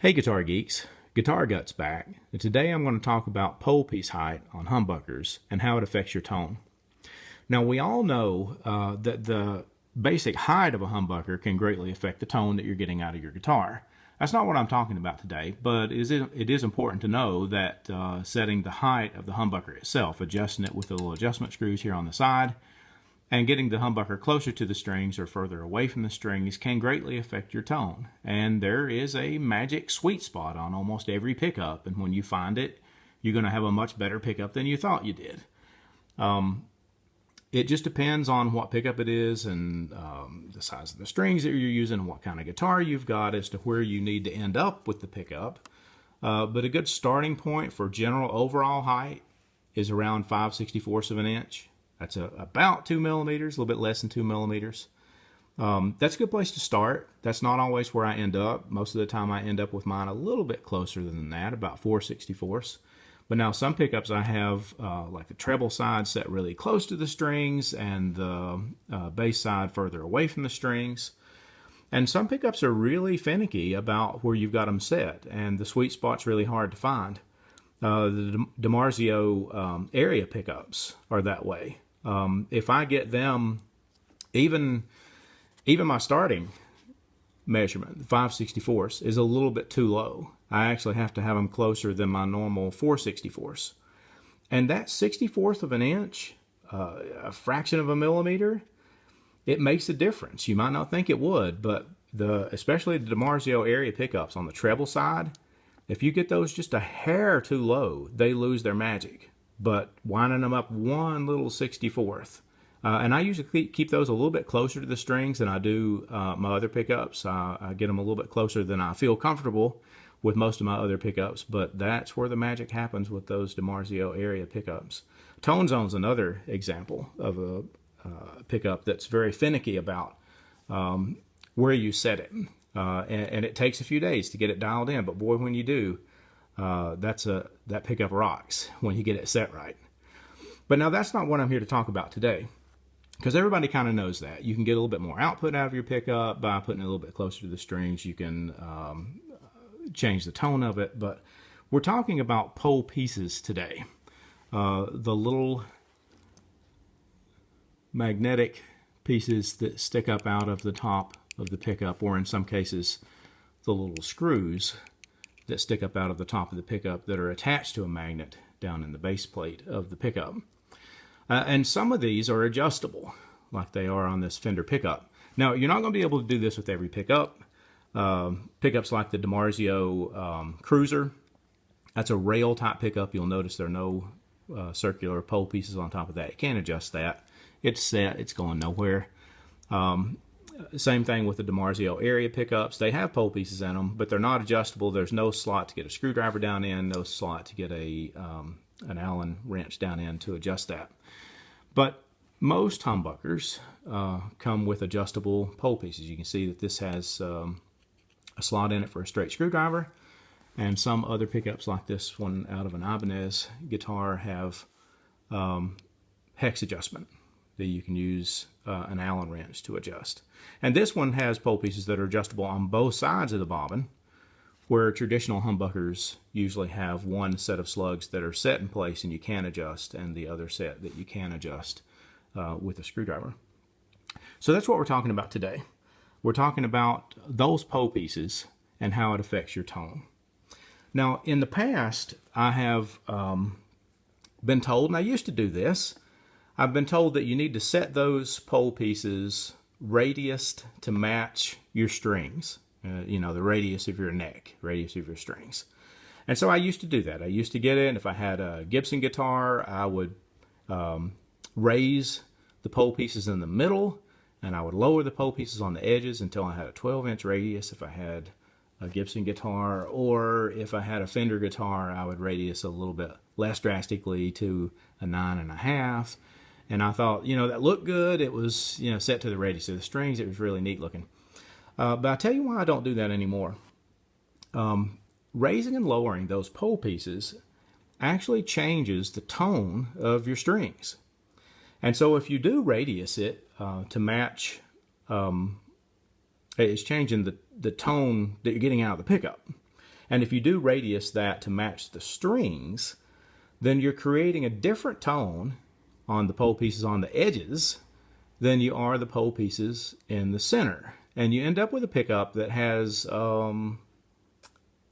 Hey Guitar Geeks, Guitar Guts back, and today I'm going to talk about Polepiece height on humbuckers and how it affects your tone. Now we all know that the basic height of a humbucker can greatly affect the tone that you're getting out of your guitar. That's not what I'm talking about today, but it is important to know that setting the height of the humbucker itself, adjusting it with the little adjustment screws here on the side, and getting the humbucker closer to the strings or further away from the strings can greatly affect your tone. And there is a magic sweet spot on almost every pickup, and when you find it, you're going to have a much better pickup than you thought you did. It just depends on what pickup it is and the size of the strings that you're using and what kind of guitar you've got as to where you need to end up with the pickup. But a good starting point for general overall height is around 5/64 of an inch. That's about 2 millimeters, a little bit less than 2 millimeters. That's a good place to start. That's not always where I end up. Most of the time I end up with mine a little bit closer than that, about 4/64. But now some pickups I have, like the treble side set really close to the strings and the bass side further away from the strings. And some pickups are really finicky about where you've got them set, and the sweet spot's really hard to find. The DiMarzio area pickups are that way. If I get them, even my starting measurement, 5/64, is a little bit too low. I actually have to have them closer than my normal 4/64. And that 1/64 of an inch, a fraction of a millimeter, it makes a difference. You might not think it would, but especially the DiMarzio area pickups on the treble side, if you get those just a hair too low, they lose their magic. But winding them up one little 1/64, and I usually keep those a little bit closer to the strings than I do my other pickups. I get them a little bit closer than I feel comfortable with most of my other pickups, but that's where the magic happens with those DiMarzio area pickups. Tone Zone's another example of a pickup that's very finicky about where you set it, and it takes a few days to get it dialed in, but boy, when you do, that pickup rocks when you get it set right. But now that's not what I'm here to talk about today, because everybody kind of knows that. You can get a little bit more output out of your pickup by putting it a little bit closer to the strings. You can change the tone of it, but we're talking about pole pieces today. The little magnetic pieces that stick up out of the top of the pickup, or in some cases, the little screws that stick up out of the top of the pickup that are attached to a magnet down in the base plate of the pickup. And some of these are adjustable, like they are on this Fender pickup. Now, you're not going to be able to do this with every pickup. Pickups like the DiMarzio Cruiser, that's a rail type pickup. You'll notice there are no circular pole pieces on top of that. You can't adjust that. It's set, it's going nowhere. Same thing with the DiMarzio area pickups. They have pole pieces in them, but they're not adjustable. There's no slot to get a screwdriver down in, no slot to get an Allen wrench down in to adjust that. But most humbuckers come with adjustable pole pieces. You can see that this has a slot in it for a straight screwdriver, and some other pickups like this one out of an Ibanez guitar have hex adjustment that you can use an Allen wrench to adjust. And this one has pole pieces that are adjustable on both sides of the bobbin, where traditional humbuckers usually have one set of slugs that are set in place and you can adjust, and the other set that you can adjust with a screwdriver. So that's what we're talking about today. We're talking about those pole pieces and how it affects your tone. Now, in the past, I have been told, and I used to do this, I've been told that you need to set those pole pieces radiused to match your strings. You know, the radius of your neck, radius of your strings. And so I used to do that. I used to get it, and if I had a Gibson guitar, I would raise the pole pieces in the middle, and I would lower the pole pieces on the edges until I had a 12-inch radius if I had a Gibson guitar, or if I had a Fender guitar, I would radius a little bit less drastically to a 9.5. And I thought, you know, that looked good. It was, you know, set to the radius of the strings. It was really neat looking. But I'll tell you why I don't do that anymore. Raising and lowering those pole pieces actually changes the tone of your strings. And so if you do radius it to match it's changing the tone that you're getting out of the pickup. And if you do radius that to match the strings, then you're creating a different tone on the pole pieces on the edges than you are the pole pieces in the center. And you end up with a pickup that has, I don't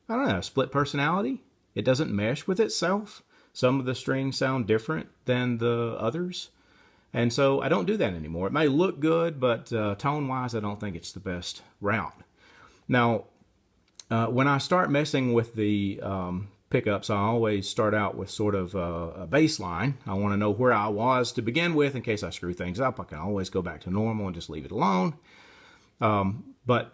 know, split personality. It doesn't mesh with itself. Some of the strings sound different than the others. And so I don't do that anymore. It may look good, but tone-wise, I don't think it's the best route. Now, when I start messing with the pickups, I always start out with sort of a baseline. I want to know where I was to begin with in case I screw things up. I can always go back to normal and just leave it alone. But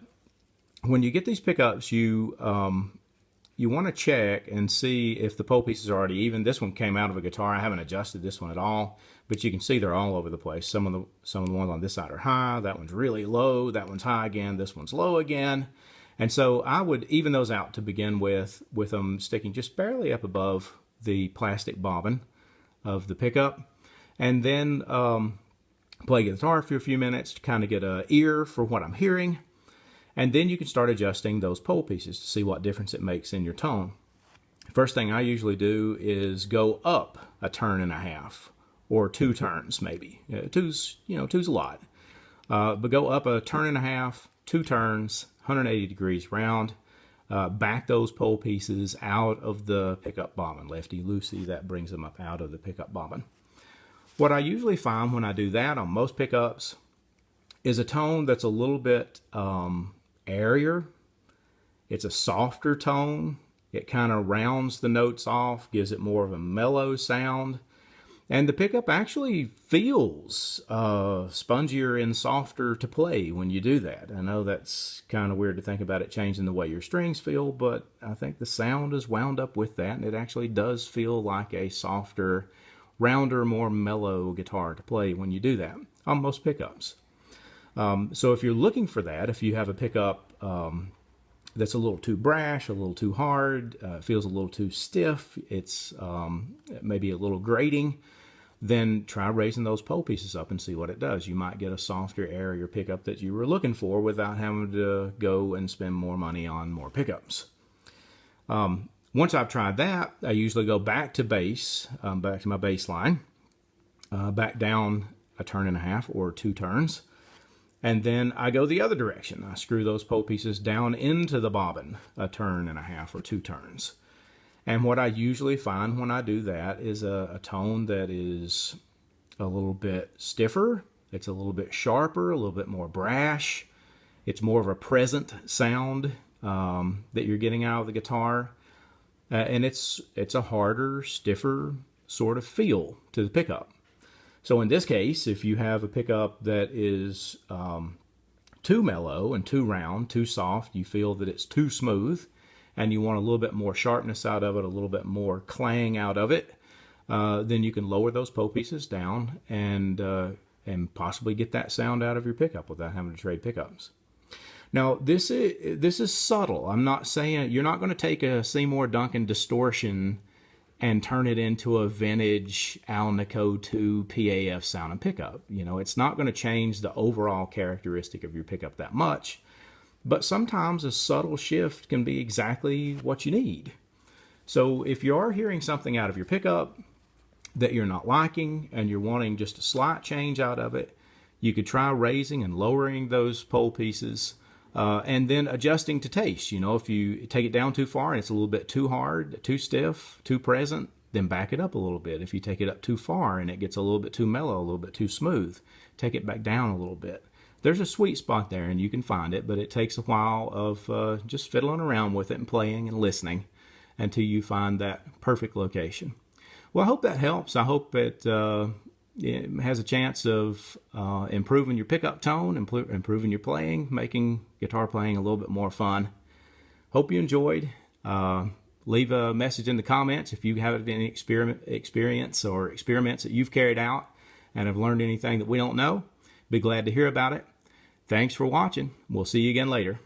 when you get these pickups, you want to check and see if the pole pieces are already even. This one came out of a guitar. I haven't adjusted this one at all, but you can see they're all over the place. Some of the ones on this side are high. That one's really low. That one's high again. This one's low again. And so I would even those out to begin with them sticking just barely up above the plastic bobbin of the pickup. And then play guitar for a few minutes to kind of get an ear for what I'm hearing. And then you can start adjusting those pole pieces to see what difference it makes in your tone. First thing I usually do is go up a turn and a half, or 2 turns maybe. Two's a lot. But go up a turn and a half, 2 turns, 180 degrees round. Back those pole pieces out of the pickup bobbin. Lefty loosey, that brings them up out of the pickup bobbin. What I usually find when I do that on most pickups is a tone that's a little bit airier. It's a softer tone. It kind of rounds the notes off, gives it more of a mellow sound. And the pickup actually feels spongier and softer to play when you do that. I know that's kind of weird to think about it changing the way your strings feel, but I think the sound is wound up with that, and it actually does feel like a softer, rounder, more mellow guitar to play when you do that on most pickups. So if you're looking for that, if you have a pickup that's a little too brash, a little too hard, feels a little too stiff, it's maybe a little grating, then try raising those pole pieces up and see what it does. You might get a softer, airier pickup that you were looking for without having to go and spend more money on more pickups. Once I've tried that, I usually go back to bass, back to my bass line, back down a turn and a half or 2 turns. And then I go the other direction. I screw those pole pieces down into the bobbin a turn and a half or 2 turns. And what I usually find when I do that is a tone that is a little bit stiffer. It's a little bit sharper, a little bit more brash. It's more of a present sound that you're getting out of the guitar. And it's a harder, stiffer sort of feel to the pickup. So in this case, if you have a pickup that is too mellow and too round, too soft, you feel that it's too smooth, and you want a little bit more sharpness out of it, a little bit more clang out of it, then you can lower those pole pieces down and possibly get that sound out of your pickup without having to trade pickups. Now, this is subtle. I'm not saying you're not going to take a Seymour Duncan distortion and turn it into a vintage Alnico 2 PAF sound and pickup. You know, it's not going to change the overall characteristic of your pickup that much, but sometimes a subtle shift can be exactly what you need. So if you are hearing something out of your pickup that you're not liking and you're wanting just a slight change out of it, you could try raising and lowering those pole pieces and then adjusting to taste. You know, if you take it down too far and it's a little bit too hard, too stiff, too present, then back it up a little bit. If you take it up too far and it gets a little bit too mellow, a little bit too smooth, take it back down a little bit. There's a sweet spot there and you can find it, but it takes a while of just fiddling around with it and playing and listening until you find that perfect location. Well, I hope that helps. I hope it has a chance of improving your pickup tone, improving your playing, making guitar playing a little bit more fun. Hope you enjoyed. Leave a message in the comments if you have any experience or experiments that you've carried out and have learned anything that we don't know. Be glad to hear about it. Thanks for watching. We'll see you again later.